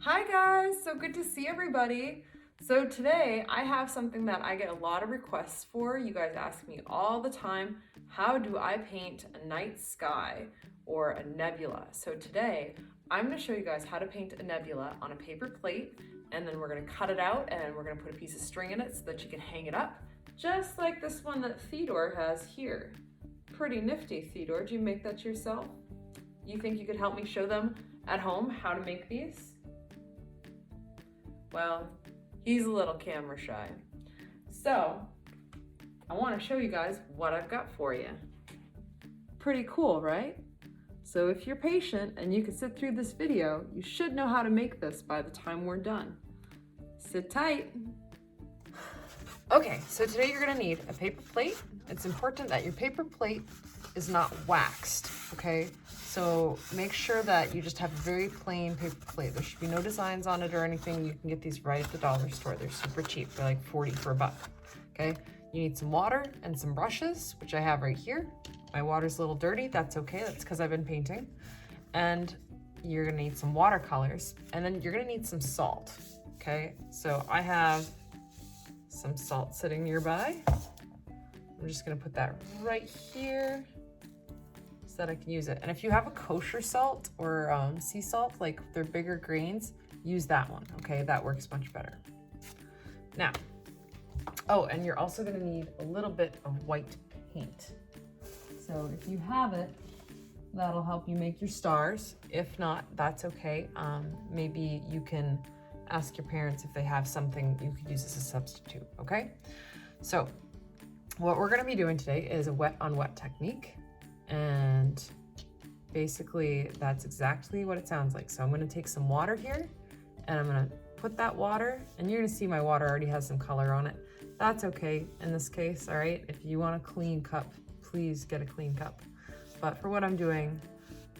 Hi guys, so good to see everybody. So today I have something that I get a lot of requests for. You guys ask me all the time, how do I paint a night sky or a nebula? So today I'm gonna show you guys how to paint a nebula on a paper plate, and then we're gonna cut it out and we're gonna put a piece of string in it so that you can hang it up, just like this one that Theodore has here. Pretty nifty, Theodore. Did you make that yourself? You think you could help me show them at home how to make these? Well, he's a little camera shy. So I want to show you guys what I've got for you. Pretty cool, right? So if you're patient and you can sit through this video, you should know how to make this by the time we're done. Sit tight. Okay, so today you're gonna need a paper plate. It's important that your paper plate is not waxed, okay? So make sure that you just have a very plain paper plate. There should be no designs on it or anything. You can get these right at the dollar store. They're super cheap. They're like 40 for $1, okay? You need some water and some brushes, which I have right here. My water's a little dirty, that's okay. That's because I've been painting. And you're gonna need some watercolors, and then you're gonna need some salt, okay? So I have some salt sitting nearby. I'm just gonna put that right here so that I can use it. And if you have a kosher salt or sea salt, like they're bigger grains, use that one, okay? That works much better. Now, oh, and you're also gonna need a little bit of white paint. So if you have it, that'll help you make your stars. If not, that's okay. Maybe you can ask your parents if they have something you could use as a substitute, okay? So what we're gonna be doing today is a wet on wet technique. And basically that's exactly what it sounds like. So I'm gonna take some water here and I'm gonna put that water, and you're gonna see my water already has some color on it. That's okay in this case, all right? If you want a clean cup, please get a clean cup. But for what I'm doing,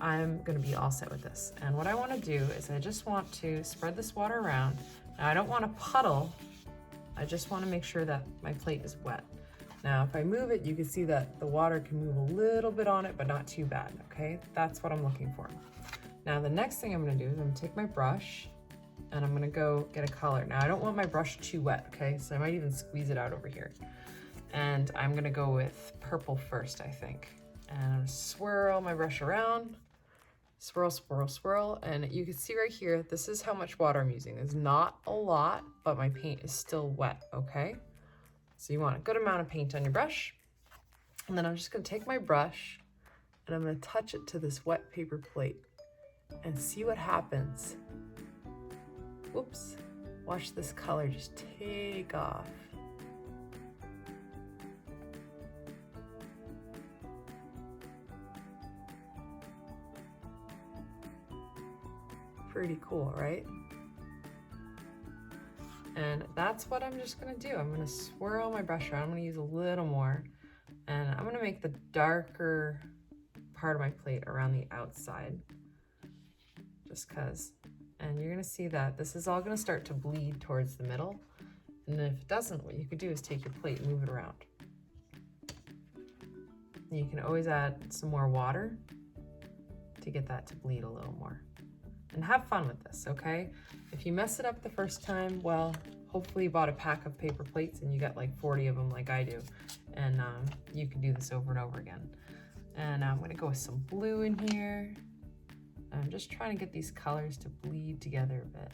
I'm gonna be all set with this. And what I wanna do is I just want to spread this water around. Now I don't want a puddle, I just wanna make sure that my plate is wet. Now, if I move it, you can see that the water can move a little bit on it, but not too bad, okay? That's what I'm looking for. Now, the next thing I'm gonna do is I'm gonna take my brush and I'm gonna go get a color. Now, I don't want my brush too wet, okay? So I might even squeeze it out over here. And I'm gonna go with purple first, I think. And I'm gonna swirl my brush around, swirl, swirl, swirl. And you can see right here, this is how much water I'm using. It's not a lot, but my paint is still wet, okay? So you want a good amount of paint on your brush. And then I'm just gonna take my brush and I'm gonna touch it to this wet paper plate and see what happens. Whoops, watch this color just take off. Pretty cool, right? And that's what I'm just gonna do. I'm gonna swirl my brush around. I'm gonna use a little more. And I'm gonna make the darker part of my plate around the outside. Just cause. And you're gonna see that this is all gonna start to bleed towards the middle. And then if it doesn't, what you could do is take your plate and move it around. And you can always add some more water to get that to bleed a little more. And have fun with this, okay? If you mess it up the first time, well, hopefully you bought a pack of paper plates and you got like 40 of them like I do. And you can do this over and over again. And I'm gonna go with some blue in here. I'm just trying to get these colors to bleed together a bit.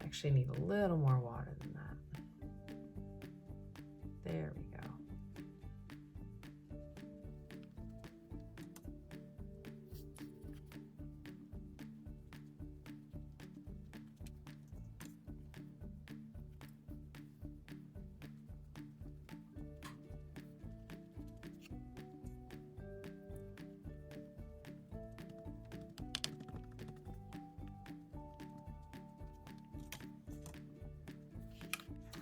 I actually need a little more water than that. There we go.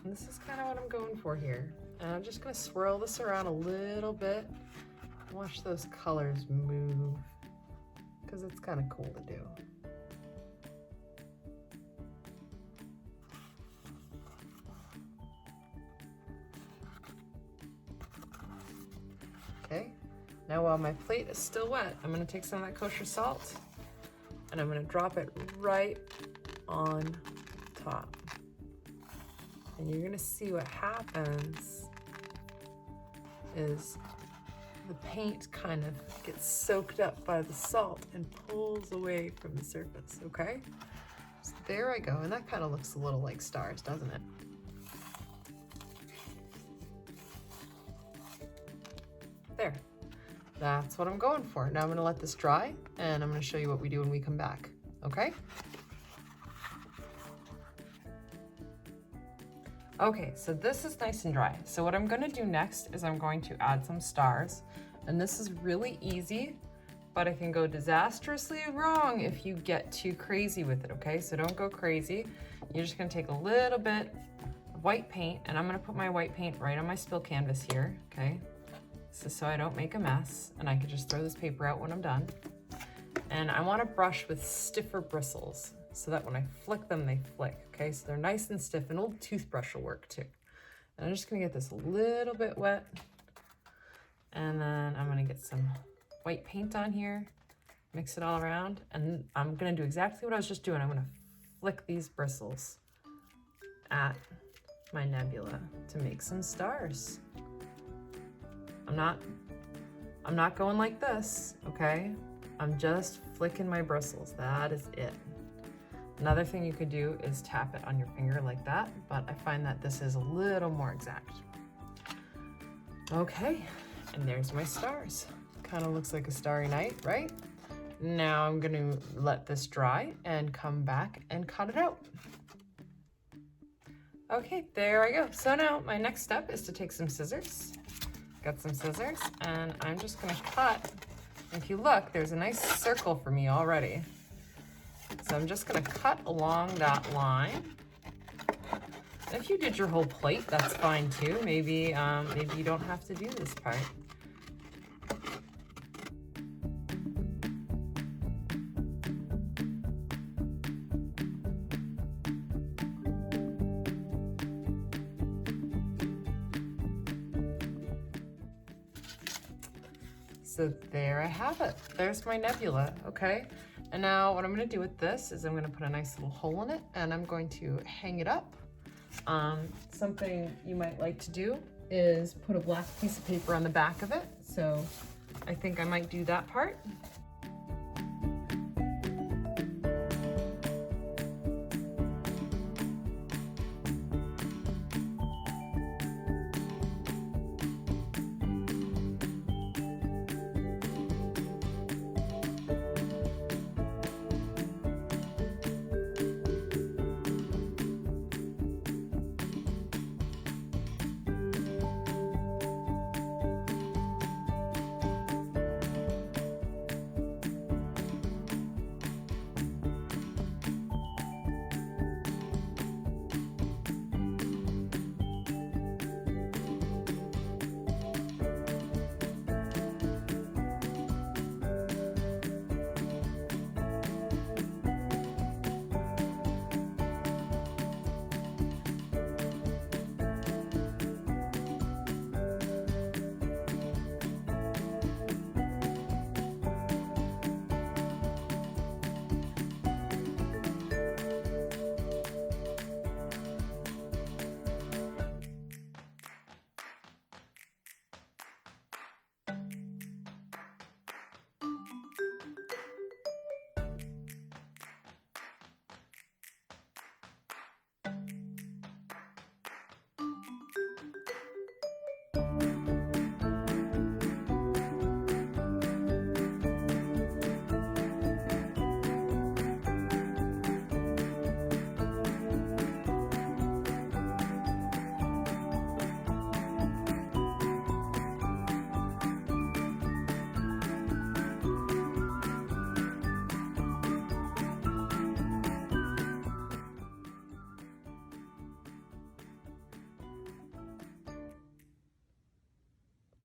And this is kind of what I'm going for here. And I'm just gonna swirl this around a little bit. Watch those colors move, because it's kind of cool to do. Okay, now while my plate is still wet, I'm gonna take some of that kosher salt and I'm gonna drop it right on top. And you're gonna see what happens is the paint kind of gets soaked up by the salt and pulls away from the surface, okay? So there I go, and that kind of looks a little like stars, doesn't it? There, that's what I'm going for. Now I'm gonna let this dry, and I'm gonna show you what we do when we come back, okay? Okay, so this is nice and dry. So what I'm gonna do next is I'm going to add some stars, and this is really easy, but it can go disastrously wrong if you get too crazy with it, okay? So don't go crazy. You're just gonna take a little bit of white paint, and I'm gonna put my white paint right on my spill canvas here, okay? So I don't make a mess, and I can just throw this paper out when I'm done. And I wanna brush with stiffer bristles so that when I flick them, they flick, okay? So they're nice and stiff. An old toothbrush will work too. And I'm just gonna get this a little bit wet, and then I'm gonna get some white paint on here, mix it all around, and I'm gonna do exactly what I was just doing. I'm gonna flick these bristles at my nebula to make some stars. I'm not going like this, okay? I'm just flicking my bristles, that is it. Another thing you could do is tap it on your finger like that, but I find that this is a little more exact. Okay, and there's my stars. Kind of looks like a starry night, right? Now I'm gonna let this dry and come back and cut it out. Okay, there I go. So now my next step is to take some scissors. Got some scissors, and I'm just gonna cut. If you look, there's a nice circle for me already. So I'm just gonna cut along that line. If you did your whole plate, that's fine too. Maybe you don't have to do this part. So there I have it. There's my nebula, okay? And now what I'm gonna do with this is I'm gonna put a nice little hole in it, and I'm going to hang it up. Something you might like to do is put a black piece of paper on the back of it. So I think I might do that part.